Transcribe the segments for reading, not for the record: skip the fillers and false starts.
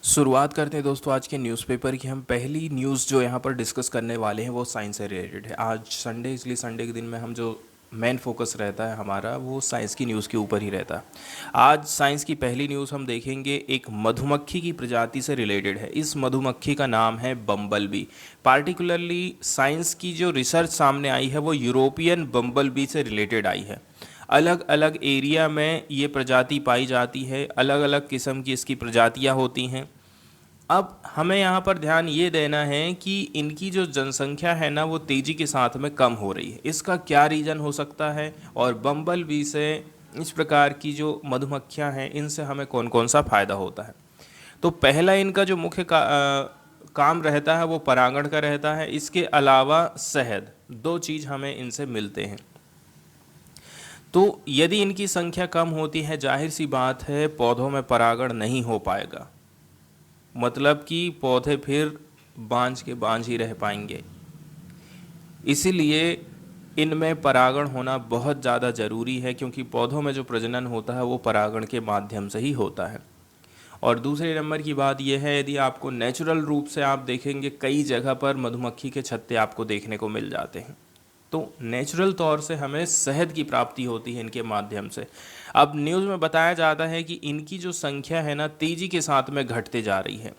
शुरुआत करते हैं दोस्तों आज के न्यूज़पेपर की। हम पहली न्यूज़ जो यहाँ पर डिस्कस करने वाले हैं वो साइंस से रिलेटेड है। आज संडे, इसलिए संडे के दिन में हम जो मेन फोकस रहता है हमारा वो साइंस की न्यूज़ के ऊपर ही रहता है। आज साइंस की पहली न्यूज़ हम देखेंगे, एक मधुमक्खी की प्रजाति से रिलेटेड है। इस मधुमक्खी का नाम है बम्बल बी। पार्टिकुलरली साइंस की जो रिसर्च सामने आई है वो यूरोपियन बम्बल बी से रिलेटेड आई है। अलग अलग एरिया में ये प्रजाति पाई जाती है, अलग अलग किस्म की इसकी प्रजातियां होती हैं। अब हमें यहाँ पर ध्यान ये देना है कि इनकी जो जनसंख्या है ना वो तेज़ी के साथ में कम हो रही है। इसका क्या रीज़न हो सकता है, और बम्बल बी से, इस प्रकार की जो मधुमक्खियाँ हैं, इनसे हमें कौन कौन सा फ़ायदा होता है। तो पहला इनका जो मुख्य काम रहता है वो परागण का रहता है। इसके अलावा शहद, दो चीज़ हमें इनसे मिलते हैं। तो यदि इनकी संख्या कम होती है, जाहिर सी बात है पौधों में परागण नहीं हो पाएगा, मतलब कि पौधे फिर बांझ के बांझ ही रह पाएंगे। इसीलिए इनमें परागण होना बहुत ज़्यादा ज़रूरी है, क्योंकि पौधों में जो प्रजनन होता है वो परागण के माध्यम से ही होता है। और दूसरे नंबर की बात यह है, यदि आपको नेचुरल रूप से आप देखेंगे, कई जगह पर मधुमक्खी के छत्ते आपको देखने को मिल जाते हैं। तो नेचुरल तौर से हमें शहद की प्राप्ति होती है इनके माध्यम से। अब न्यूज़ में बताया जाता है कि इनकी जो संख्या है ना तेज़ी के साथ में घटते जा रही है।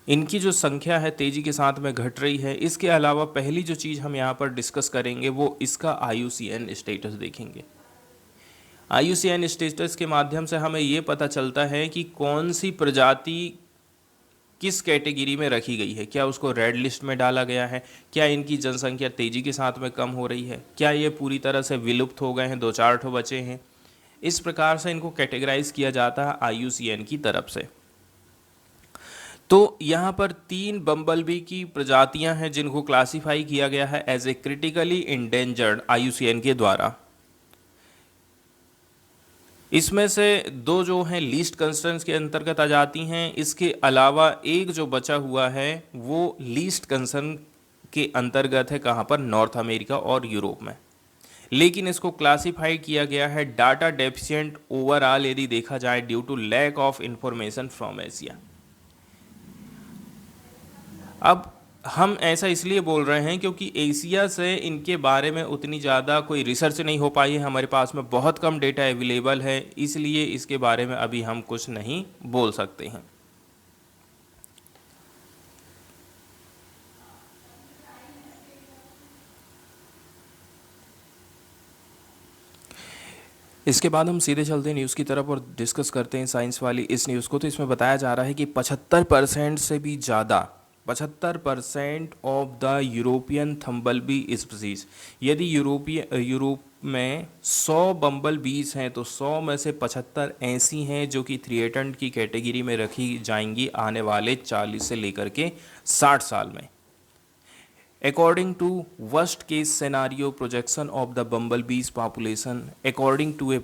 इनकी जो संख्या है तेज़ी के साथ में घट रही है। इसके अलावा पहली जो चीज़ हम यहाँ पर डिस्कस करेंगे वो इसका IUCN स्टेटस देखेंगे। IUCN स्टेटस के माध्यम से हमें ये पता चलता है कि कौन सी प्रजाति किस कैटेगरी में रखी गई है। क्या उसको रेड लिस्ट में डाला गया है, क्या इनकी जनसंख्या तेज़ी के साथ में कम हो रही है, क्या ये पूरी तरह से विलुप्त हो गए हैं, दो चार ठो बचे हैं। इस प्रकार से इनको कैटेगराइज किया जाता है IUCN की तरफ से। तो यहाँ पर 3 बम्बलबी की प्रजातियाँ हैं जिनको क्लासिफाई किया गया है as a critically endangered IUCN के द्वारा। इसमें से 2 जो हैं लीस्ट कंसर्न्स के अंतर्गत आ जाती हैं। इसके अलावा एक जो बचा हुआ है वो लीस्ट कंसर्न के अंतर्गत है। कहाँ पर? नॉर्थ अमेरिका और यूरोप में। लेकिन इसको क्लासिफाई किया गया है डाटा डेफिशिएंट ओवरऑल, यदि देखा जाए, due to lack of information from Asia. अब हम ऐसा इसलिए बोल रहे हैं क्योंकि एशिया से इनके बारे में उतनी ज़्यादा कोई रिसर्च नहीं हो पाई है, हमारे पास में बहुत कम डेटा अवेलेबल है, इसलिए इसके बारे में अभी हम कुछ नहीं बोल सकते हैं। इसके बाद हम सीधे चलते हैं न्यूज़ की तरफ और डिस्कस करते हैं साइंस वाली इस न्यूज़ को। तो इसमें बताया जा रहा है कि 75% से भी ज़्यादा, 75% of the European bumble bee species, यदि यूरोप में 100 बम्बल बीज हैं तो 100 में से 75 ऐसी हैं जो कि थ्रिएटेड की कैटेगरी में रखी जाएंगी आने वाले 40 से लेकर के 60 साल में। According to worst case scenario projection of the bumblebees population, according to a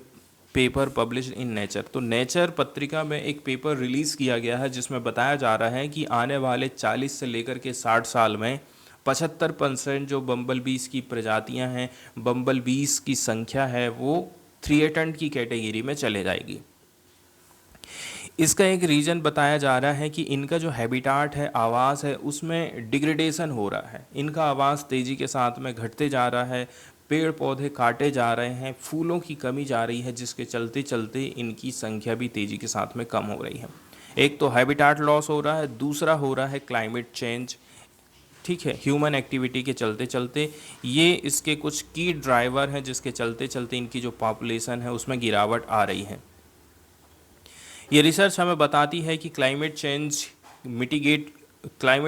paper publish in nature. तो नेचर पत्रिका में एक पेपर रिलीज़ किया गया है जिसमें बताया जा रहा है कि आने वाले 40 से लेकर के 60 साल में 75% जो बम्बल बीस की प्रजातियां हैं, बम्बल बीस की संख्या है, वो थ्रिएटेड की कैटेगरी में चले जाएगी। इसका एक रीज़न बताया जा रहा है कि इनका जो हैबिटाट है, आवास है, उसमें डिग्रेडेशन हो रहा है। इनका आवास तेज़ी के साथ में घटते जा रहा है, पेड़ पौधे काटे जा रहे हैं, फूलों की कमी जा रही है, जिसके चलते चलते इनकी संख्या भी तेज़ी के साथ में कम हो रही है। एक तो हैबिटाट लॉस हो रहा है, दूसरा हो रहा है क्लाइमेट चेंज। ठीक है, ह्यूमन एक्टिविटी के चलते चलते ये इसके कुछ की ड्राइवर हैं जिसके चलते चलते इनकी जो पॉपुलेशन है उसमें गिरावट आ रही है। ये रिसर्च हमें बताती है कि क्लाइमेट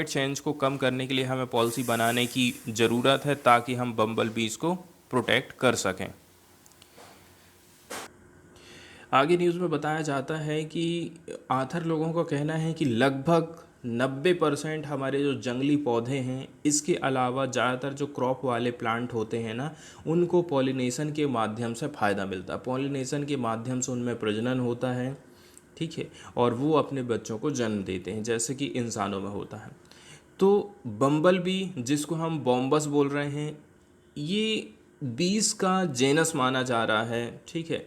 चेंज को कम करने के लिए हमें पॉलिसी बनाने की ज़रूरत है ताकि हम बम्बल बीज को प्रोटेक्ट कर सकें। आगे न्यूज़ में बताया जाता है कि आथर लोगों का कहना है कि लगभग 90% हमारे जो जंगली पौधे हैं, इसके अलावा ज़्यादातर जो क्रॉप वाले प्लांट होते हैं ना, उनको पॉलिनेशन के माध्यम से फ़ायदा मिलता है। पॉलिनेशन के माध्यम से उनमें प्रजनन होता है, ठीक है, और वो अपने बच्चों को जन्म देते हैं, जैसे कि इंसानों में होता है। तो बम्बल बी, जिसको हम बॉम्बस बोल रहे हैं, ये बीस का जेनस माना जा रहा है, ठीक है,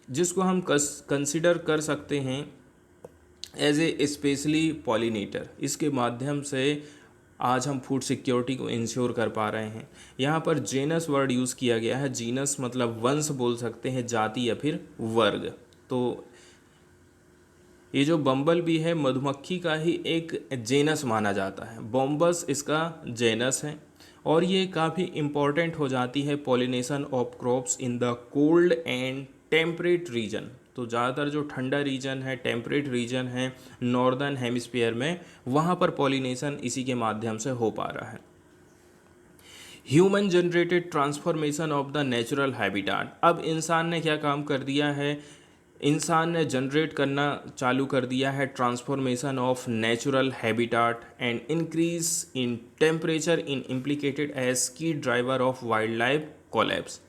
जिसको हम कंसिडर कर सकते हैं एज ए स्पेशली पॉलिनेटर। इसके माध्यम से आज हम फूड सिक्योरिटी को इंश्योर कर पा रहे हैं। यहाँ पर जेनस वर्ड यूज़ किया गया है। जीनस मतलब वंश बोल सकते हैं, जाति या फिर वर्ग। तो ये जो बम्बल बी है मधुमक्खी का ही एक जेनस माना जाता है। बॉम्बस इसका जेनस है और ये काफ़ी इम्पॉर्टेंट हो जाती है pollination of crops in the cold and temperate region. तो ज़्यादातर जो ठंडा रीजन है, टेम्परेट रीजन है नॉर्दर्न हेमिस्फीयर में, वहाँ पर पॉलिनेशन इसी के माध्यम से हो पा रहा है। Human generated transformation of the natural habitat. अब इंसान ने क्या काम कर दिया है, इंसान ने जनरेट करना चालू कर दिया है transformation of natural habitat and increase in temperature in implicated as key driver of wild life collapse.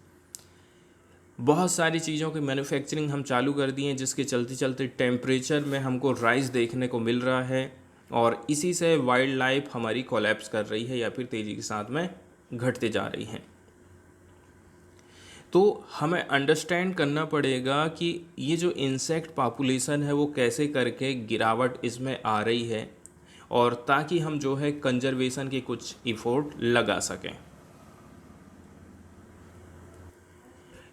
बहुत सारी चीज़ों की मैन्युफैक्चरिंग हम चालू कर दिए हैं जिसके चलते चलते टेम्परेचर में हमको राइज देखने को मिल रहा है और इसी से वाइल्ड लाइफ हमारी कोलैप्स कर रही है या फिर तेज़ी के साथ में घटते जा रही हैं। तो हमें अंडरस्टैंड करना पड़ेगा कि ये जो इंसेक्ट पॉपुलेशन है वो कैसे करके गिरावट इसमें आ रही है और ताकि हम जो है कंजर्वेशन के कुछ इफ़ोर्ट लगा सकें।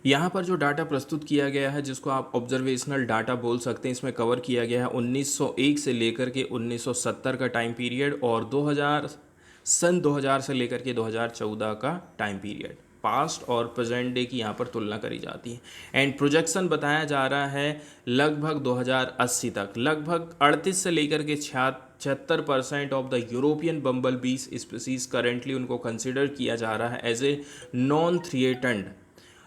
यहाँ पर जो डाटा प्रस्तुत किया गया है जिसको आप ऑब्जर्वेशनल डाटा बोल सकते हैं, इसमें कवर किया गया है 1901 से लेकर के 1970 का टाइम पीरियड और 2000 से लेकर के 2014 का टाइम पीरियड। पास्ट और प्रेजेंट डे की यहाँ पर तुलना करी जाती है एंड प्रोजेक्शन बताया जा रहा है लगभग 2080 तक लगभग 38 से लेकर के 76% ऑफ द यूरोपियन बम्बल बीस स्पीसीज करेंटली उनको कंसिडर किया जा रहा है एज ए नॉन थ्रेटन्ड।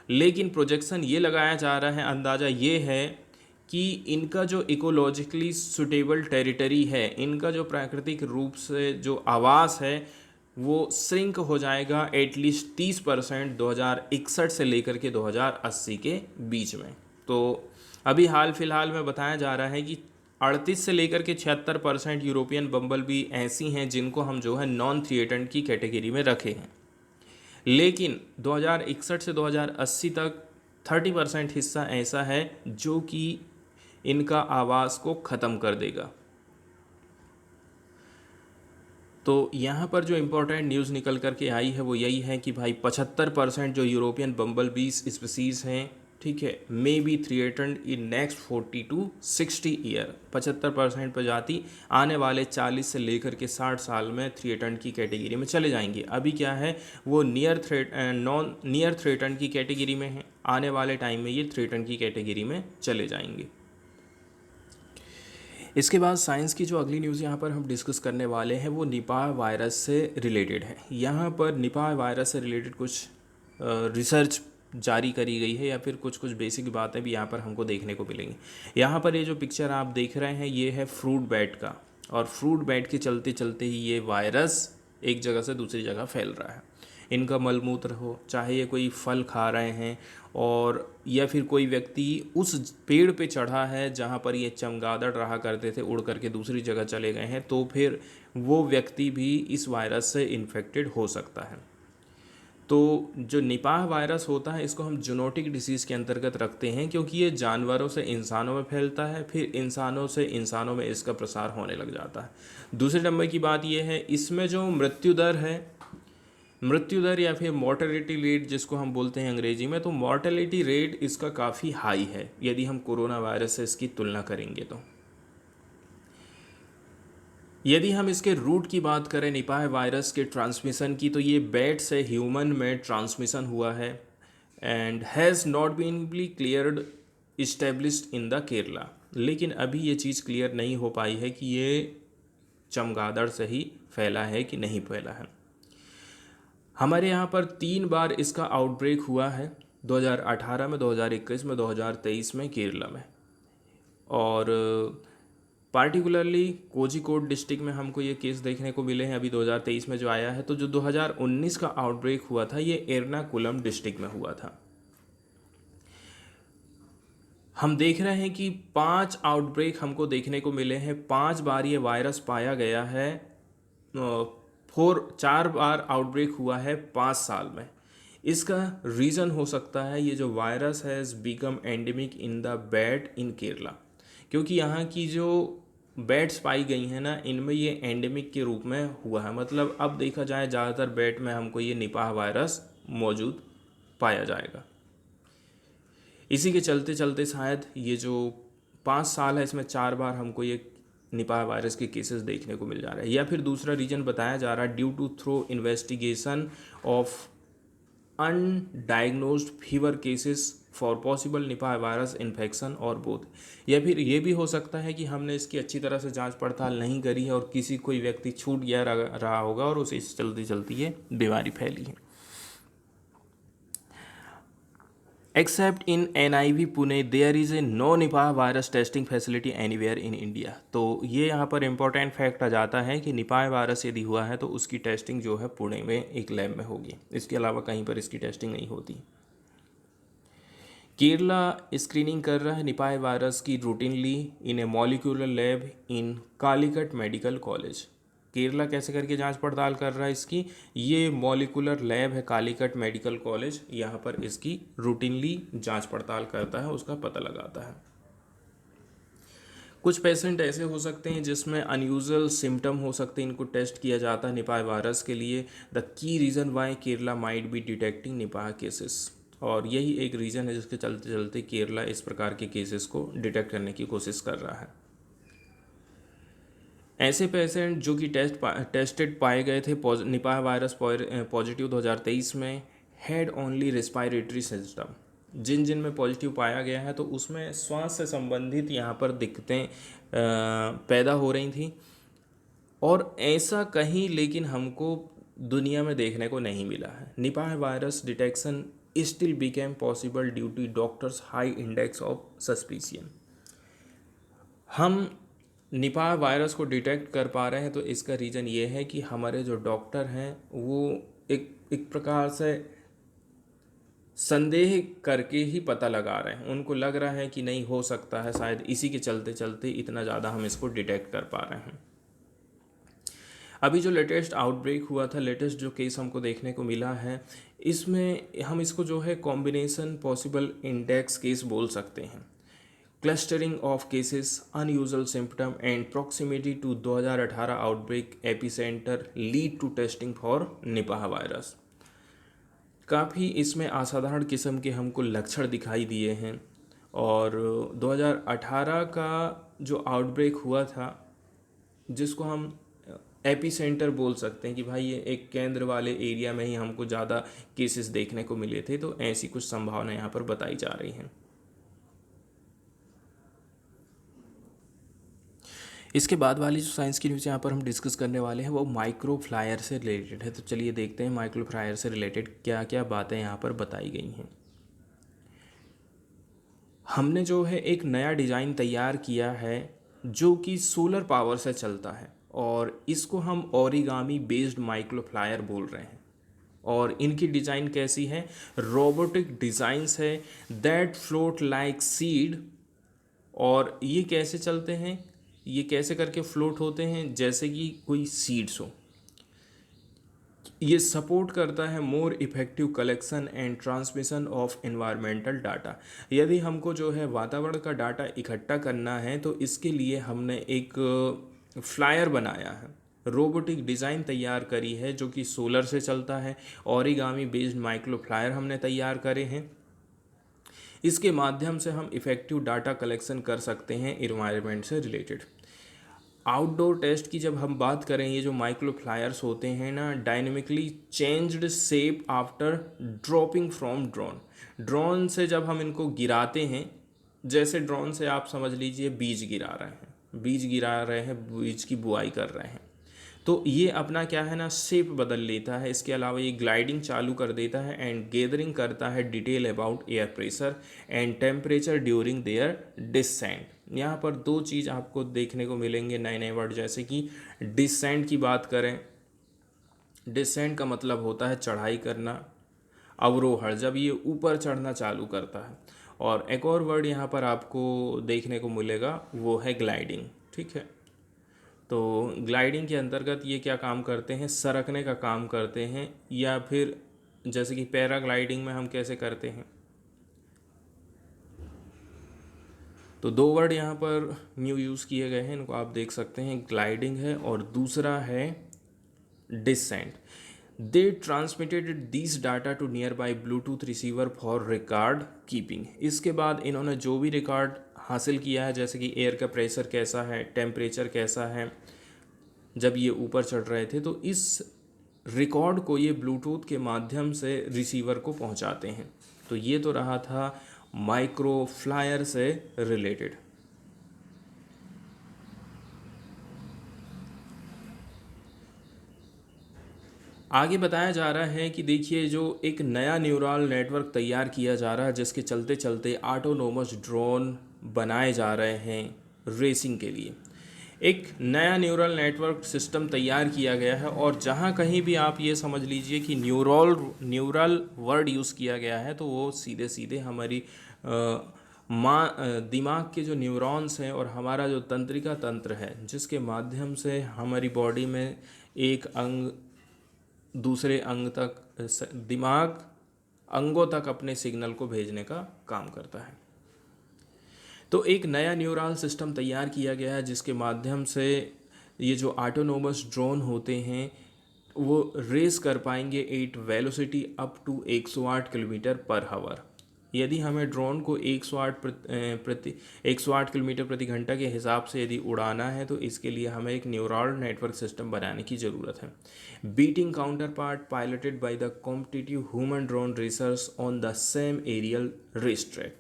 लेकिन प्रोजेक्शन ये लगाया जा रहा है, अंदाज़ा ये है कि इनका जो इकोलॉजिकली सुटेबल टेरिटरी है, इनका जो प्राकृतिक रूप से जो आवास है वो श्रिंक हो जाएगा एटलीस्ट 30% 2061 से लेकर के 2080 के बीच में। तो अभी हाल फिलहाल में बताया जा रहा है कि 38 से लेकर के 76% यूरोपियन बम्बल बी ऐसी हैं जिनको हम जो है नॉन थ्रेटन्ड की कैटेगरी में रखे हैं। लेकिन 2061 से 2080 तक 30% हिस्सा ऐसा है जो कि इनका आवास को ख़त्म कर देगा। तो यहाँ पर जो इम्पोर्टेंट न्यूज़ निकल कर के आई है वो यही है कि भाई 75% जो यूरोपियन बम्बल बीस स्पीसीज़ हैं, ठीक है, may be threatened in next 40 to 60 year. 75% प्रजाति आने वाले 40 से लेकर के 60 साल में थ्रेटन्ड की कैटेगरी में चले जाएंगे। अभी क्या है वो नॉन नियर थ्रेटन्ड की कैटेगरी में है, आने वाले टाइम में ये थ्रेटन्ड की कैटेगरी में चले जाएंगे। इसके बाद साइंस की जो अगली न्यूज़ यहाँ पर हम डिस्कस करने वाले हैं वो निपाह वायरस से रिलेटेड है। यहाँ पर निपाह वायरस से रिलेटेड कुछ रिसर्च जारी करी गई है या फिर कुछ कुछ बेसिक बातें भी यहाँ पर हमको देखने को मिलेंगी। यहाँ पर ये जो पिक्चर आप देख रहे हैं ये है फ्रूट बैट का और फ्रूट बैट के चलते चलते ही ये वायरस एक जगह से दूसरी जगह फैल रहा है। इनका मलमूत्र हो, चाहे ये कोई फल खा रहे हैं और या फिर कोई व्यक्ति उस पेड़ पे चढ़ा है जहाँ पर ये चमगादड़ रहा करते थे, उड़ करके दूसरी जगह चले गए हैं, तो फिर वो व्यक्ति भी इस वायरस से इन्फेक्टेड हो सकता है। तो जो निपाह वायरस होता है इसको हम जूनोटिक डिसीज़ के अंतर्गत रखते हैं क्योंकि ये जानवरों से इंसानों में फैलता है, फिर इंसानों से इंसानों में इसका प्रसार होने लग जाता है। दूसरे नंबर की बात यह है इसमें जो मृत्यु दर या फिर मॉर्टेलिटी रेट जिसको हम बोलते हैं अंग्रेजी में, तो मॉर्टेलिटी रेट इसका काफ़ी हाई है यदि हम कोरोना वायरस से इसकी तुलना करेंगे। तो यदि हम इसके रूट की बात करें निपाह वायरस के ट्रांसमिशन की, तो ये बैट से ह्यूमन में ट्रांसमिशन हुआ है and has not been be cleared established in the Kerala. लेकिन अभी ये चीज़ क्लियर नहीं हो पाई है कि ये चमगादड़ से ही फैला है कि नहीं फैला है। हमारे यहाँ पर 3 बार इसका आउटब्रेक हुआ है, 2018 में, 2021 में, 2023 में केरला में। और पार्टिकुलरली कोझिकोड डिस्ट्रिक्ट में हमको ये केस देखने को मिले हैं अभी 2023 में जो आया है। तो जो 2019 का आउटब्रेक हुआ था ये एर्नाकुलम डिस्ट्रिक्ट में हुआ था। हम देख रहे हैं कि 5 आउटब्रेक हमको देखने को मिले हैं, 5 बार ये वायरस पाया गया है, 4 बार आउटब्रेक हुआ है 5 साल में। इसका रीज़न हो सकता है ये जो virus has become endemic in the bat in Kerala, क्योंकि यहाँ की जो बैट्स पाई गई हैं ना, इनमें ये एंडेमिक के रूप में हुआ है। मतलब अब देखा जाए ज़्यादातर बैट में हमको ये निपाह वायरस मौजूद पाया जाएगा। इसी के चलते चलते शायद ये जो 5 साल है इसमें 4 बार हमको ये निपाह वायरस के केसेस देखने को मिल जा रहा है। या फिर दूसरा रीजन बताया जा रहा है, due to thorough investigation of undiagnosed fever cases for possible Nipah virus infection और बोथ। या फिर ये भी हो सकता है कि हमने इसकी अच्छी तरह से जांच पड़ताल नहीं करी है और किसी कोई व्यक्ति छूट गया रहा होगा और उसे चलती चलती ये बीमारी फैली है। Except in NIV Pune there is a no Nipah virus testing facility anywhere in India. तो ये यहाँ पर इम्पोर्टेंट फैक्ट आ जाता है कि निपाह वायरस यदि हुआ है तो उसकी टेस्टिंग जो है पुणे में एक लैब में होगी, इसके अलावा कहीं पर इसकी टेस्टिंग नहीं होती। केरला स्क्रीनिंग कर रहा है निपाह वायरस की routinely in A molecular lab in Calicut medical college. Kerala कैसे करके जांच पड़ताल कर रहा है इसकी, ये मॉलिक्यूलर लैब है कालीकट मेडिकल कॉलेज, यहाँ पर इसकी रूटीनली जांच पड़ताल करता है, उसका पता लगाता है। कुछ पेशेंट ऐसे हो सकते हैं जिसमें अनयूजुअल सिम्टम हो सकते हैं, इनको टेस्ट किया जाता है निपाह वायरस के लिए। The key reason why Kerala might be detecting Nipah cases, और यही एक रीज़न है जिसके चलते चलते केरला इस प्रकार के केसेस को डिटेक्ट करने की कोशिश कर रहा है। ऐसे पेशेंट जो कि टेस्टेड पाए गए थे निपाह वायरस पॉजिटिव 2023 में, हैड ओनली रेस्पायरेटरी सिस्टम। जिन जिन में पॉजिटिव पाया गया है तो उसमें श्वास से संबंधित यहाँ पर दिक्कतें पैदा हो रही थी, और ऐसा कहीं लेकिन हमको दुनिया में देखने को नहीं मिला है। Nipah virus detection still became possible due to doctors high index of suspicion. हम निपाह वायरस को डिटेक्ट कर पा रहे हैं तो इसका रीज़न ये है कि हमारे जो डॉक्टर हैं वो एक प्रकार से संदेह करके ही पता लगा रहे हैं। उनको लग रहा है कि नहीं हो सकता है, शायद इसी के चलते चलते इतना ज़्यादा हम इसको डिटेक्ट कर पा रहे हैं। अभी जो लेटेस्ट आउटब्रेक हुआ था, लेटेस्ट जो केस हमको देखने को मिला है, इसमें हम इसको जो है कॉम्बिनेशन पॉसिबल इंडेक्स केस बोल सकते हैं। Clustering of cases, unusual symptom and proximity to 2018 outbreak epicentre lead to testing for Nipah virus. काफ़ी इसमें असाधारण किस्म के हमको लक्षण दिखाई दिए हैं, और 2018 का जो आउटब्रेक हुआ था जिसको हम एपिसेंटर बोल सकते हैं कि भाई ये एक केंद्र वाले एरिया में ही हमको ज़्यादा केसेस देखने को मिले थे, तो ऐसी कुछ संभावना यहाँ पर बताई जा रही हैं। इसके बाद वाली जो साइंस की न्यूज़ यहाँ पर हम डिस्कस करने वाले हैं वो माइक्रो फ्लायर से रिलेटेड है। तो चलिए देखते हैं माइक्रो फ्लायर से रिलेटेड क्या क्या बातें यहाँ पर बताई गई हैं। हमने जो है एक नया डिज़ाइन तैयार किया है जो कि सोलर पावर से चलता है, और इसको हम ओरिगामी बेस्ड माइक्रो फ्लायर बोल रहे हैं। और इनकी डिज़ाइन कैसी है, रोबोटिक डिज़ाइंस है दैट फ्लोट लाइक सीड। और ये कैसे चलते हैं, ये कैसे करके फ्लोट होते हैं, जैसे कि कोई सीड्स हो। ये सपोर्ट करता है more effective collection and transmission of environmental data. यदि हमको जो है वातावरण का डाटा इकट्ठा करना है तो इसके लिए हमने एक फ्लायर बनाया है, रोबोटिक डिज़ाइन तैयार करी है जो कि सोलर से चलता है। ओरिगामी बेस्ड माइक्रो फ्लायर हमने तैयार करे हैं। इसके माध्यम से हम इफ़ेक्टिव डाटा कलेक्शन कर सकते हैं इन्वायरमेंट से रिलेटेड। आउटडोर टेस्ट की जब हम बात करें, ये जो माइक्रो फ्लायर्स होते हैं ना, dynamically changed shape after dropping from drone. Drone से जब हम इनको गिराते हैं, जैसे ड्रोन से आप समझ लीजिए बीज गिरा रहे हैं, बीज की बुआई कर रहे हैं, तो ये अपना क्या है ना शेप बदल लेता है। इसके अलावा ये ग्लाइडिंग चालू कर देता है एंड गैदरिंग करता है detail about air pressure and temperature during their descent. यहाँ पर दो चीज़ आपको देखने को मिलेंगे नए नए वर्ड, जैसे कि डिसेंट की बात करें, डिसेंट का मतलब होता है चढ़ाई करना, अवरोहण जब ये ऊपर चढ़ना चालू करता है। और एक और वर्ड यहाँ पर आपको देखने को मिलेगा वो है ग्लाइडिंग। ठीक है, तो ग्लाइडिंग के अंतर्गत ये क्या काम करते हैं, सरकने का काम करते हैं, या फिर जैसे कि पैराग्लाइडिंग में हम कैसे करते हैं, तो दो वर्ड यहाँ पर न्यू यूज़ किए गए हैं, इनको आप देख सकते हैं, ग्लाइडिंग है और दूसरा है decent. They transmitted this data to near by Bluetooth receiver for record keeping. इसके बाद इन्होंने जो भी रिकॉर्ड हासिल किया है, जैसे कि एयर का प्रेशर कैसा है, टेम्परेचर कैसा है जब ये ऊपर चढ़ रहे थे, तो इस रिकॉर्ड को ये ब्लूटूथ के माध्यम से रिसीवर को पहुंचाते हैं। तो ये तो रहा था माइक्रो फ्लायर से रिलेटेड। आगे बताया जा रहा है कि देखिए, जो एक नया न्यूरल नेटवर्क तैयार किया जा रहा है, जिसके चलते चलते ऑटोनोमस ड्रोन बनाए जा रहे हैं रेसिंग के लिए। एक नया न्यूरल नेटवर्क सिस्टम तैयार किया गया है, और जहाँ कहीं भी आप ये समझ लीजिए कि न्यूरल वर्ड यूज़ किया गया है, तो वो सीधे सीधे हमारी दिमाग के जो न्यूरॉन्स हैं और हमारा जो तंत्रिका तंत्र है, जिसके माध्यम से हमारी बॉडी में एक अंग दूसरे अंग तक, दिमाग अंगों तक अपने सिग्नल को भेजने का काम करता है। तो एक नया न्यूरल सिस्टम तैयार किया गया है, जिसके माध्यम से ये जो ऑटोनोमस ड्रोन होते हैं वो रेस कर पाएंगे at velocity up to 108 kilometre per hour. यदि हमें ड्रोन को 108 किलोमीटर प्रति घंटा के हिसाब से यदि उड़ाना है, तो इसके लिए हमें एक न्यूरल नेटवर्क सिस्टम बनाने की ज़रूरत है। Beating counterpart piloted by the competitive human drone racers on the same aerial race track.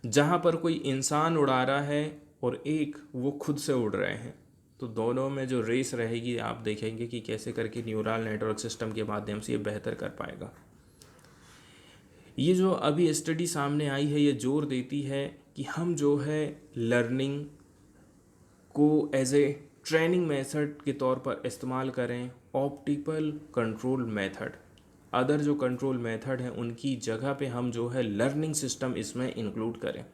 जहाँ पर कोई इंसान उड़ा रहा है और एक वो खुद से उड़ रहे हैं, तो दोनों में जो रेस रहेगी, आप देखेंगे कि कैसे करके न्यूरल नेटवर्क सिस्टम के माध्यम से ये बेहतर कर पाएगा। ये जो अभी स्टडी सामने आई है, ये जोर देती है कि हम जो है लर्निंग को एज ए ट्रेनिंग मेथड के तौर पर इस्तेमाल करें, ऑप्टिकल कंट्रोल मेथड। अदर जो कंट्रोल मेथड हैं उनकी जगह पे हम जो है लर्निंग सिस्टम इसमें इंक्लूड करें।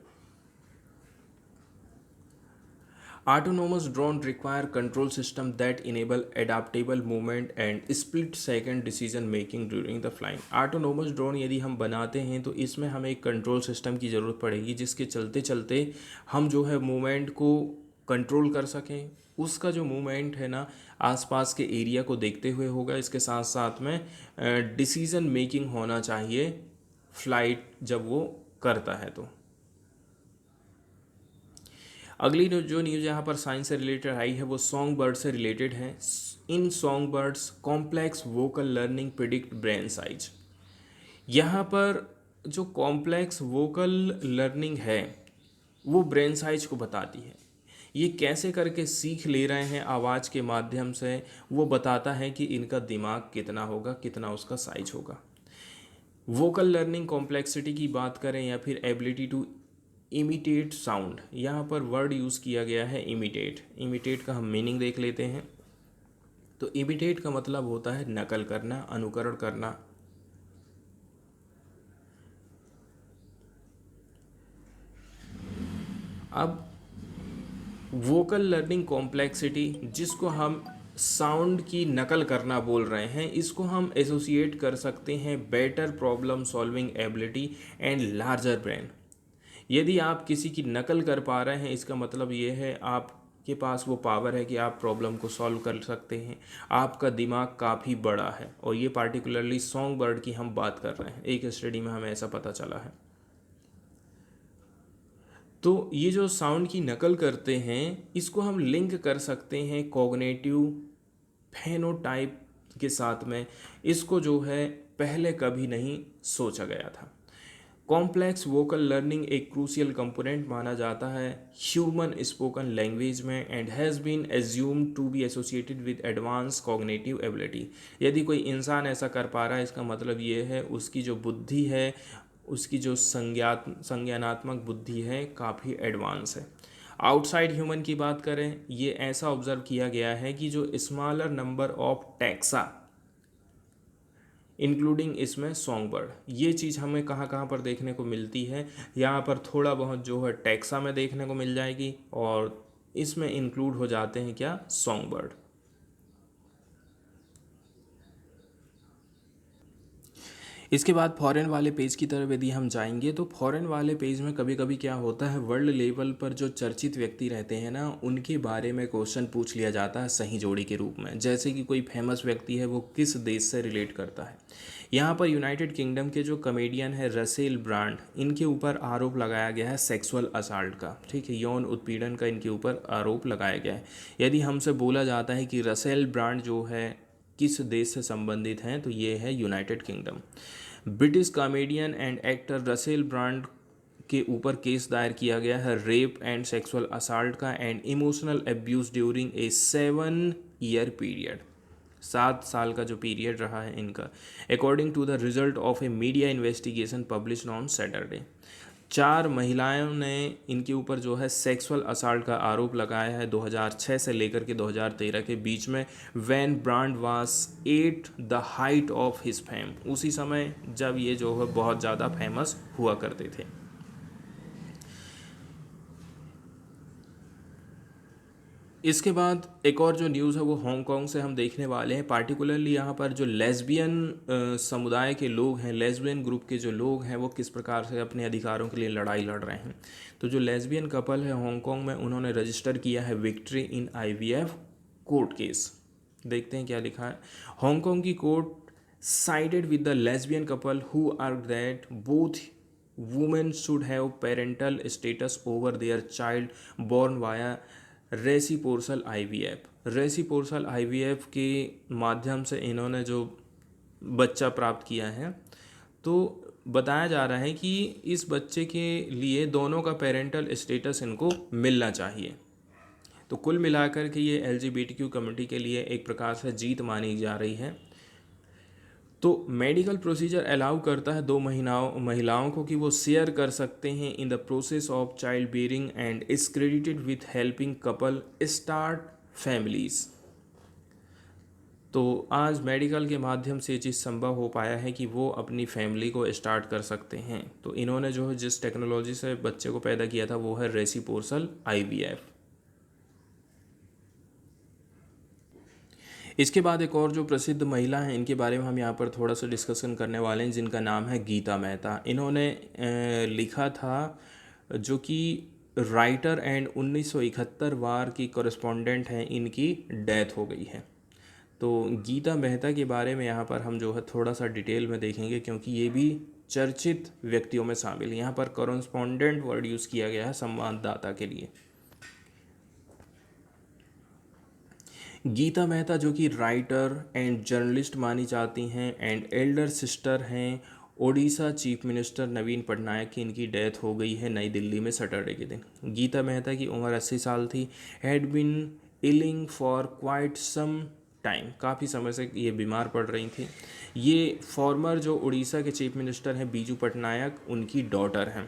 Autonomous drone require control system that enable adaptable movement and split second decision making during the flying। Autonomous drone यदि हम बनाते हैं तो इसमें हमें एक कंट्रोल सिस्टम की ज़रूरत पड़ेगी, जिसके चलते चलते हम जो है मूवमेंट को कंट्रोल कर सकें। उसका जो मूवमेंट है ना, आसपास के एरिया को देखते हुए होगा। इसके साथ साथ में डिसीज़न मेकिंग होना चाहिए फ्लाइट जब वो करता है। तो अगली जो न्यूज़ यहाँ पर साइंस से रिलेटेड आई है, वो सॉन्ग बर्ड से रिलेटेड है। In song birds complex vocal learning predict brain size. यहाँ पर जो कॉम्प्लेक्स वोकल लर्निंग है वो ब्रेन साइज को बताती है। ये कैसे करके सीख ले रहे हैं आवाज़ के माध्यम से, वो बताता है कि इनका दिमाग कितना होगा, कितना उसका साइज होगा। वोकल लर्निंग कॉम्प्लेक्सिटी की बात करें या फिर एबिलिटी टू इमिटेट साउंड, यहाँ पर वर्ड यूज़ किया गया है इमिटेट। इमिटेट का हम मीनिंग देख लेते हैं। तो इमिटेट का मतलब होता है नकल करना, अनुकरण करना। अब वोकल लर्निंग कॉम्प्लेक्सिटी, जिसको हम साउंड की नकल करना बोल रहे हैं, इसको हम एसोसिएट कर सकते हैं better problem solving ability and larger brain. यदि आप किसी की नकल कर पा रहे हैं, इसका मतलब ये है आपके पास वो पावर है कि आप प्रॉब्लम को सॉल्व कर सकते हैं। आपका दिमाग काफ़ी बड़ा है, और ये पार्टिकुलरली सॉन्ग बर्ड की हम बात कर रहे हैं। एक स्टडी में हमें ऐसा पता चला है। तो ये जो साउंड की नकल करते हैं, इसको हम लिंक कर सकते हैं कॉग्निटिव फेनोटाइप के साथ में। इसको जो है पहले कभी नहीं सोचा गया था। कॉम्प्लेक्स वोकल लर्निंग एक क्रूशियल कंपोनेंट माना जाता है ह्यूमन स्पोकन लैंग्वेज में, and has been assumed to be associated with advance cognitive ability. यदि कोई इंसान ऐसा कर पा रहा है, इसका मतलब ये है उसकी जो बुद्धि है, उसकी जो संज्ञानात्मक बुद्धि है, काफ़ी एडवांस है। आउटसाइड ह्यूमन की बात करें, ये ऐसा ऑब्जर्व किया गया है कि जो smaller number of taxa including इसमें सॉन्ग बर्ड, ये चीज़ हमें कहाँ कहाँ पर देखने को मिलती है। यहाँ पर थोड़ा बहुत जो है टैक्सा में देखने को मिल जाएगी, और इसमें इंक्लूड हो जाते हैं क्या, सॉन्ग बर्ड। इसके बाद फॉरेन वाले पेज की तरफ यदि हम जाएंगे तो फॉरेन वाले पेज में कभी कभी क्या होता है, वर्ल्ड लेवल पर जो चर्चित व्यक्ति रहते हैं ना, उनके बारे में क्वेश्चन पूछ लिया जाता है सही जोड़ी के रूप में। जैसे कि कोई फेमस व्यक्ति है, वो किस देश से रिलेट करता है। यहाँ पर यूनाइटेड किंगडम के जो कमेडियन है रसेल ब्रांड, इनके ऊपर आरोप लगाया गया है सेक्सुअल असाल्ट का, ठीक है, यौन उत्पीड़न का इनके ऊपर आरोप लगाया गया है। यदि हमसे बोला जाता है कि रसेल ब्रांड जो है किस देश से संबंधित हैं, तो ये है United Kingdom. British comedian and actor Russell Brand के ऊपर केस दायर किया गया है रेप एंड सेक्सुअल असाल्ट का and emotional abuse during a 7 year period. 7 साल का जो पीरियड रहा है इनका, according to the result of a media investigation published on Saturday. 4 महिलाओं ने इनके ऊपर जो है सेक्सुअल असाल्ट का आरोप लगाया है 2006 से लेकर के 2013 के बीच में, वैन ब्रांड वास at the height of his fame, उसी समय जब ये जो है बहुत ज़्यादा फेमस हुआ करते थे। इसके बाद एक और जो न्यूज़ है वो हांगकांग से हम देखने वाले हैं। पार्टिकुलरली यहाँ पर जो लेस्बियन समुदाय के लोग हैं, लेस्बियन ग्रुप के जो लोग हैं, वो किस प्रकार से अपने अधिकारों के लिए लड़ाई लड़ रहे हैं। तो जो लेस्बियन कपल है हांगकांग में, उन्होंने रजिस्टर किया है victory in IVF court case. देखते हैं क्या लिखा है। हांगकांग की court sided with the lesbian couple who are that both women should have parental status over their child born via reciprocal IVF. Reciprocal IVF के माध्यम से इन्होंने जो बच्चा प्राप्त किया है, तो बताया जा रहा है कि इस बच्चे के लिए दोनों का पेरेंटल स्टेटस इनको मिलना चाहिए। तो कुल मिलाकर के ये एलजीबीटीक्यू कम्युनिटी के लिए एक प्रकार से जीत मानी जा रही है। तो मेडिकल प्रोसीजर अलाउ करता है 2 महिलाओं को कि वो शेयर कर सकते हैं in the process of child bearing and is credited with helping couple start families. तो आज मेडिकल के माध्यम से ये चीज़ संभव हो पाया है कि वो अपनी फैमिली को स्टार्ट कर सकते हैं। तो इन्होंने जो है जिस टेक्नोलॉजी से बच्चे को पैदा किया था वो है रेसिप्रोकल आईवीएफ। इसके बाद एक और जो प्रसिद्ध महिला हैं, इनके बारे में हम यहाँ पर थोड़ा सा डिस्कशन करने वाले हैं, जिनका नाम है गीता मेहता। इन्होंने लिखा था, जो कि राइटर एंड 1971 वार की कॉरेस्पॉन्डेंट हैं, इनकी डेथ हो गई है। तो गीता मेहता के बारे में यहाँ पर हम जो है थोड़ा सा डिटेल में देखेंगे, क्योंकि ये भी चर्चित व्यक्तियों में शामिल है। यहाँ पर कॉरेस्पॉन्डेंट वर्ड यूज़ किया गया है संवाददाता के लिए। गीता मेहता जो कि राइटर एंड जर्नलिस्ट मानी जाती हैं एंड एल्डर सिस्टर हैं ओडिशा चीफ मिनिस्टर नवीन पटनायक की, इनकी डेथ हो गई है नई दिल्ली में सैटरडे के दिन। गीता मेहता की उम्र 80 साल थी। Had been ailing for quite some time, काफ़ी समय से ये बीमार पड़ रही थी। ये फॉर्मर जो उड़ीसा के चीफ मिनिस्टर हैं बीजू पटनायक, उनकी डॉटर हैं।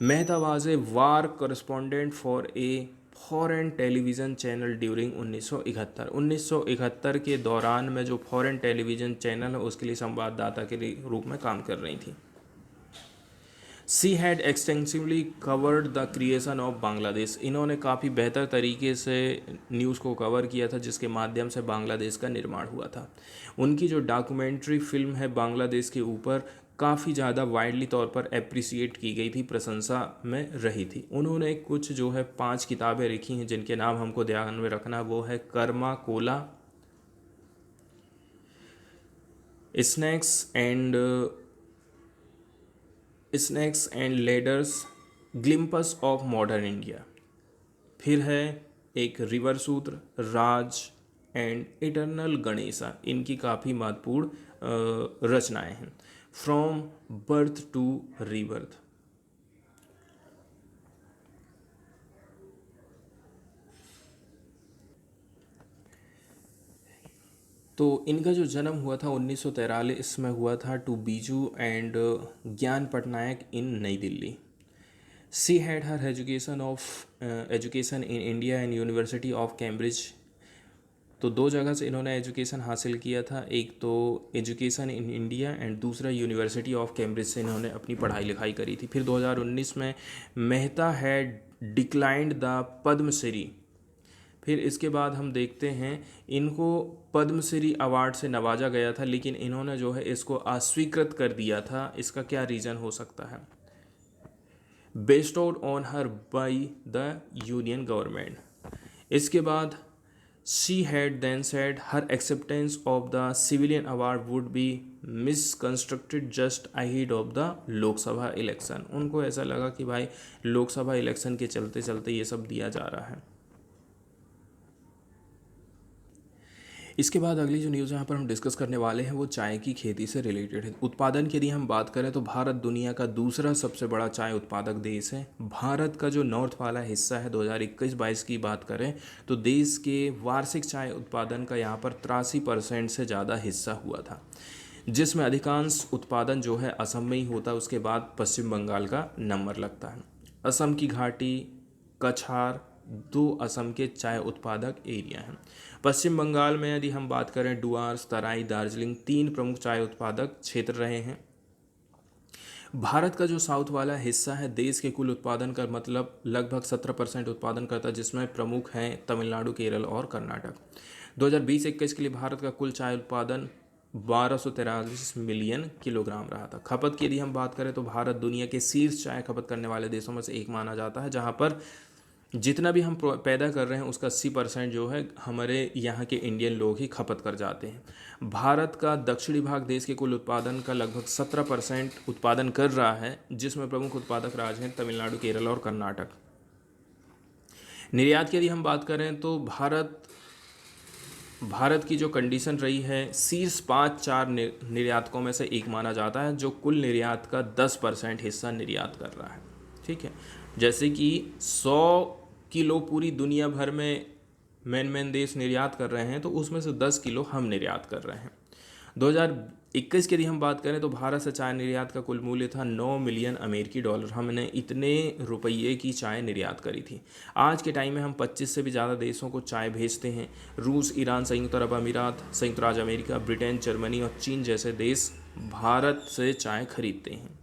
Mehta was a war correspondent for a foreign television channel during 1971। 1971 के दौरान में जो फॉरेन टेलीविज़न चैनल है उसके लिए संवाददाता के रूप में काम कर रही थी। She had extensively covered the creation of Bangladesh. इन्होंने काफ़ी बेहतर तरीके से न्यूज़ को कवर किया था, जिसके माध्यम से बांग्लादेश का निर्माण हुआ था। उनकी जो डॉक्यूमेंट्री फिल्म है बांग्लादेश के ऊपर, काफ़ी ज़्यादा वाइडली तौर पर एप्रिसिएट की गई थी, प्रशंसा में रही थी। उन्होंने कुछ जो है 5 किताबें लिखी हैं, जिनके नाम हमको ध्यान में रखना, वो है Karma Kola, snakes and ladders, glimpses of modern India. फिर है एक रिवर सूत्र, राज एंड इटर्नल गणेशा। इनकी काफ़ी महत्वपूर्ण रचनाएं हैं। From birth to rebirth. तो इनका जो जन्म हुआ था 1943 में हुआ था टू बीजू एंड ज्ञान पटनायक इन नई Delhi. She had her education in India and university of Cambridge. तो 2 जगह से इन्होंने एजुकेशन हासिल किया था, एक तो एजुकेशन इन इंडिया एंड दूसरा यूनिवर्सिटी ऑफ कैम्ब्रिज से इन्होंने अपनी पढ़ाई लिखाई करी थी। फिर 2019 में Mehta had declined the Padma Shri फिर इसके बाद हम देखते हैं इनको पद्मश्री अवार्ड से नवाजा गया था, लेकिन इन्होंने जो है इसको अस्वीकृत कर दिया था। इसका क्या रीज़न हो सकता है? Bestowed on her by the union government. इसके बाद she had then said her acceptance of the civilian award would be misconstructed just ahead of the Lok Sabha election. उनको ऐसा लगा कि भाई लोकसभा इलेक्शन के चलते चलते ये सब दिया जा रहा है। इसके बाद अगली जो न्यूज़ यहाँ पर हम डिस्कस करने वाले हैं वो चाय की खेती से रिलेटेड है। उत्पादन की यदि हम बात करें तो भारत दुनिया का दूसरा सबसे बड़ा चाय उत्पादक देश है। भारत का जो नॉर्थ वाला हिस्सा है 2021-22 की बात करें तो देश के वार्षिक चाय उत्पादन का यहाँ पर 83% से ज़्यादा हिस्सा हुआ था, जिसमें अधिकांश उत्पादन जो है असम में ही होता है। उसके बाद पश्चिम बंगाल का नंबर लगता है। असम की घाटी, कछार, दो असम के चाय उत्पादक एरिया हैं। पश्चिम बंगाल में यदि हम बात करें डुआर्स, तराई, दार्जिलिंग 3 प्रमुख चाय उत्पादक क्षेत्र रहे हैं। भारत का जो साउथ वाला हिस्सा है देश के कुल उत्पादन का मतलब लगभग 17% उत्पादन करता है, जिसमें प्रमुख हैं तमिलनाडु, केरल और कर्नाटक। 2020-21 के लिए भारत का कुल चाय उत्पादन 1243 मिलियन किलोग्राम रहा था। खपत की यदि हम बात करें तो भारत दुनिया के शीर्ष चाय खपत करने वाले देशों में से एक माना जाता है, जहां पर जितना भी हम पैदा कर रहे हैं उसका 80% जो है हमारे यहाँ के इंडियन लोग ही खपत कर जाते हैं। भारत का दक्षिणी भाग देश के कुल उत्पादन का लगभग 17% उत्पादन कर रहा है, जिसमें प्रमुख उत्पादक राज्य हैं तमिलनाडु, केरल और कर्नाटक। निर्यात की यदि हम बात करें तो भारत की जो कंडीशन रही है शीर्ष 5-4 निर्यातकों में से एक माना जाता है, जो कुल निर्यात का 10% हिस्सा निर्यात कर रहा है। ठीक है, जैसे कि 100 किलो पूरी दुनिया भर में मेन देश निर्यात कर रहे हैं तो उसमें से 10 किलो हम निर्यात कर रहे हैं। 2021 की यदि हम बात करें तो भारत से चाय निर्यात का कुल मूल्य था 9 मिलियन अमेरिकी डॉलर। हमने इतने रुपये की चाय निर्यात करी थी। आज के टाइम में हम 25 से भी ज़्यादा देशों को चाय भेजते हैं। रूस, ईरान, संयुक्त अरब अमीरात, संयुक्त राज्य अमेरिका, ब्रिटेन, जर्मनी और चीन जैसे देश भारत से चाय खरीदते हैं।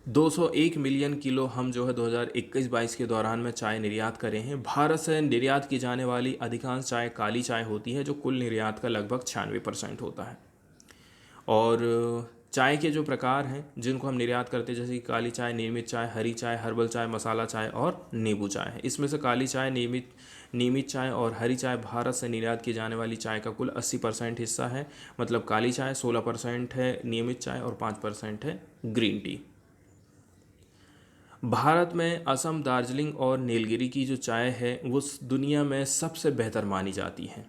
201 मिलियन किलो हम जो है 2021-22 के दौरान में चाय निर्यात करे हैं। भारत से निर्यात की जाने वाली अधिकांश चाय काली चाय होती है, जो कुल निर्यात का लगभग 96% होता है। और चाय के जो प्रकार हैं जिनको हम निर्यात करते हैं, जैसे कि काली चाय, नियमित चाय, हरी चाय, हर्बल चाय, मसाला चाय और नींबू चाय है। इसमें से काली चाय, नियमित चाय और हरी चाय भारत से निर्यात की जाने वाली चाय का कुल 80% हिस्सा है। मतलब काली चाय 16% है, नियमित चाय और 5% है ग्रीन टी। भारत में असम, दार्जिलिंग और नीलगिरी की जो चाय है वो दुनिया में सबसे बेहतर मानी जाती है।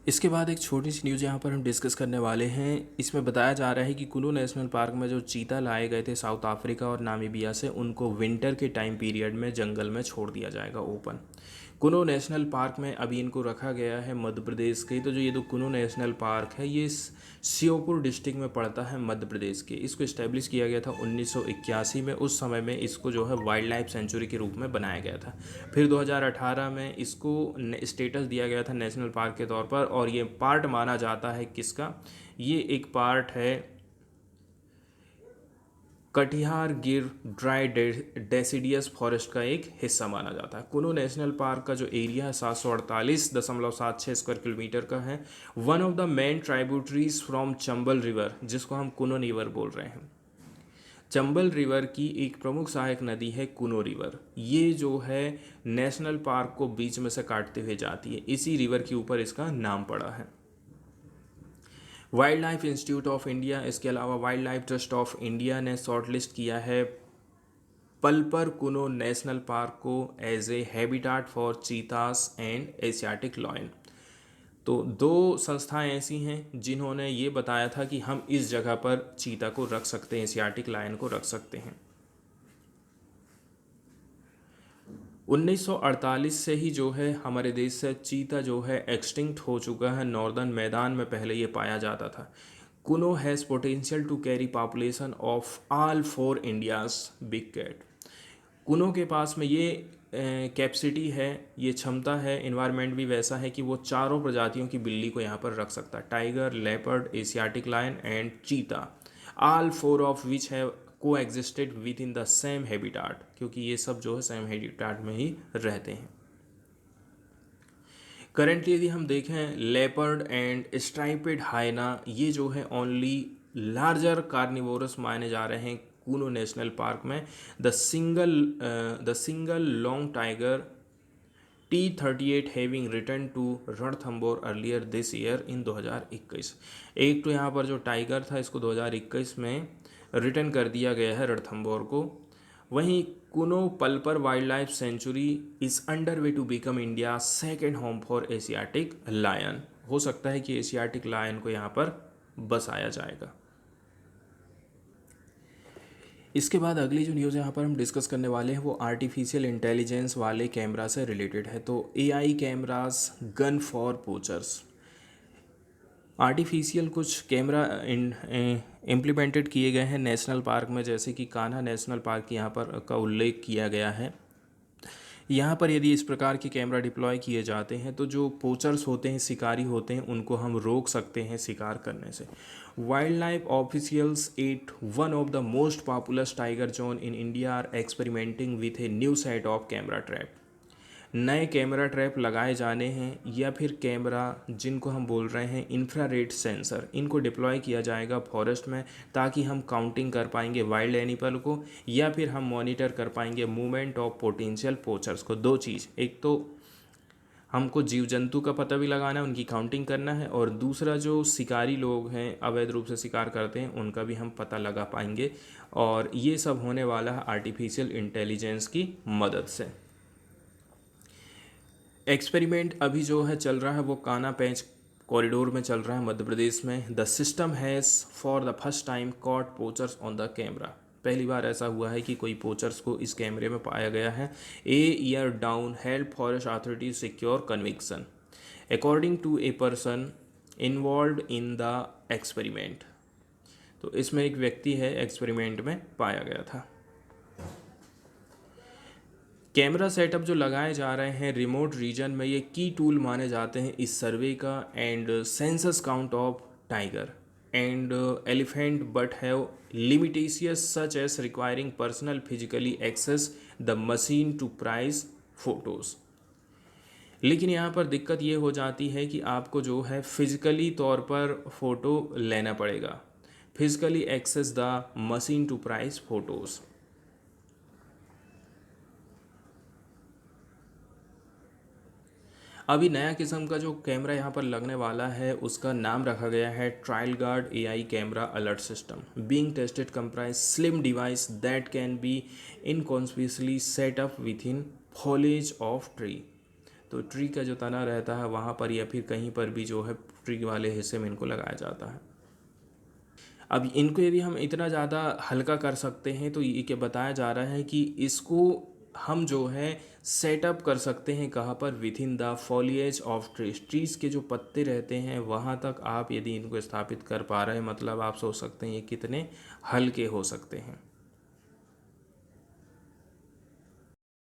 इसके बाद एक छोटी सी न्यूज़ यहाँ पर हम डिस्कस करने वाले हैं। इसमें बताया जा रहा है कि कुनु नेशनल पार्क में जो चीता लाए गए थे साउथ अफ्रीका और नामीबिया से, उनको विंटर के टाइम पीरियड में जंगल में छोड़ दिया जाएगा ओपन। कुनु नेशनल पार्क में अभी इनको रखा गया है मध्य प्रदेश के। तो जो ये कुनु नेशनल पार्क है ये श्योपुर डिस्ट्रिक्ट में पड़ता है मध्य प्रदेश के। इसको इस्टेब्लिश किया गया था 1981 में। उस समय में इसको जो है वाइल्ड लाइफ सेंचुरी के रूप में बनाया गया था। फिर 2018 में इसको स्टेटस दिया गया था नेशनल पार्क के तौर पर। और ये पार्ट माना जाता है किसका? ये एक पार्ट है कटिहार गिर ड्राई डेसिडियस फॉरेस्ट का एक हिस्सा माना जाता है। कुनु नेशनल पार्क का जो एरिया है 748.76 स्क्वायर किलोमीटर का है। One of the main tributaries from Chambal river, जिसको हम कुनो रिवर बोल रहे हैं। चंबल रिवर की एक प्रमुख सहायक नदी है कुनो रिवर। ये जो है नेशनल पार्क को बीच में से काटते हुए जाती है। इसी रिवर के ऊपर इसका नाम पड़ा है। Wildlife institute of India, इसके अलावा wildlife trust of India ने शॉर्टलिस्ट किया है पलपर कुनो नेशनल पार्क को as a habitat for cheetahs and Asiatic lion. तो 2 संस्थाएं ऐसी हैं जिन्होंने ये बताया था कि हम इस जगह पर चीता को रख सकते हैं, एशियाटिक लायन को रख सकते हैं। 1948 से ही जो है हमारे देश से चीता जो है एक्सटिंक्ट हो चुका है। नॉर्दर्न मैदान में पहले ये पाया जाता था। Kuno has potential to carry population of all 4 India's big cat. Kuno के पास में ये कैपेसिटी है, ये क्षमता है, इन्वायरमेंट भी वैसा है कि वो चारों प्रजातियों की बिल्ली को यहाँ पर रख सकता है। Tiger, leopard, Asiatic lion and cheetah, all 4 of which have coexisted within the same habitat, क्योंकि ये सब जो है सेम हैबिटाट में ही रहते हैं। करेंटली यदि हम देखें लेपर्ड एंड स्ट्राइपेड हाइना, ये जो है ओनली लार्जर कार्निवोरस माने जा रहे हैं कूनो नेशनल पार्क में। The single long tiger T38 having return to Ranthambore earlier this year in 2021। एक तो यहाँ पर जो टाइगर था इसको 2021 में रिटर्न कर दिया गया है रणथंबोर को। वहीं Kuno Palpur wild life sanctuary is under way to become India second home for Asiatic lion. हो सकता है कि एशियाटिक लायन को यहाँ पर बसाया जाएगा। इसके बाद अगली जो न्यूज़ यहाँ पर हम डिस्कस करने वाले हैं वो आर्टिफिशियल इंटेलिजेंस वाले कैमरा से रिलेटेड है। तो AI cameras gun for poachers, artificial कुछ कैमरा इम्प्लीमेंटेड किए गए हैं नेशनल पार्क में, जैसे कि कान्हा नेशनल पार्क यहाँ पर का उल्लेख किया गया है। यहाँ पर यदि इस प्रकार के कैमरा डिप्लॉय किए जाते हैं तो जो पोचर्स होते हैं, शिकारी होते हैं, उनको हम रोक सकते हैं शिकार करने से। Wildlife officials at one of the most popular tiger zone in India are experimenting with a new set of camera trap. नए कैमरा ट्रैप लगाए जाने हैं या फिर कैमरा जिनको हम बोल रहे हैं इंफ्रारेड सेंसर, इनको डिप्लॉय किया जाएगा फॉरेस्ट में, ताकि हम काउंटिंग कर पाएंगे वाइल्ड एनिमल को या फिर हम मॉनिटर कर पाएंगे मूवमेंट ऑफ पोटेंशियल पोचर्स को। दो चीज़, एक तो हमको जीव जंतु का पता भी लगाना है, उनकी काउंटिंग करना है, और दूसरा जो शिकारी लोग हैं अवैध रूप से शिकार करते हैं उनका भी हम पता लगा पाएंगे। और ये सब होने वाला है आर्टिफिशियल इंटेलिजेंस की मदद से। एक्सपेरिमेंट अभी जो है चल रहा है वो कान्हा पेंच कॉरिडोर में चल रहा है मध्य प्रदेश में। The system has for the first time caught poachers on the camera. पहली बार ऐसा हुआ है कि कोई पोचर्स को इस कैमरे में पाया गया है। A year down help forest authority secure conviction according to a person involve in the experiment. तो इसमें एक व्यक्ति है एक्सपेरिमेंट में पाया गया था। कैमरा सेटअप जो लगाए जा रहे हैं रिमोट रीजन में, ये की टूल माने जाते हैं इस सर्वे का। And census count of tiger and elephant but have limitations such as requiring personal physically access the machine to price photos. लेकिन यहाँ पर दिक्कत ये हो जाती है कि आपको जो है फिजिकली तौर पर फ़ोटो लेना पड़ेगा, physically access the machine to price photos. अभी नया किस्म का जो कैमरा यहाँ पर लगने वाला है उसका नाम रखा गया है trail guard AI camera alert system. Being tested comprise slim device that can be inconspicuously set up within foliage of tree. तो ट्री का जो तना रहता है वहाँ पर या फिर कहीं पर भी जो है ट्री वाले हिस्से में इनको लगाया जाता है। अब इनको यदि हम इतना ज़्यादा हल्का कर सकते हैं तो ये क्या बताया जा रहा है कि इसको हम जो है सेटअप कर सकते हैं कहाँ पर, with in the foliage of trees. Trees के जो पत्ते रहते हैं वहाँ तक आप यदि इनको स्थापित कर पा रहे हैं, मतलब आप सोच सकते हैं ये कितने हल्के हो सकते हैं।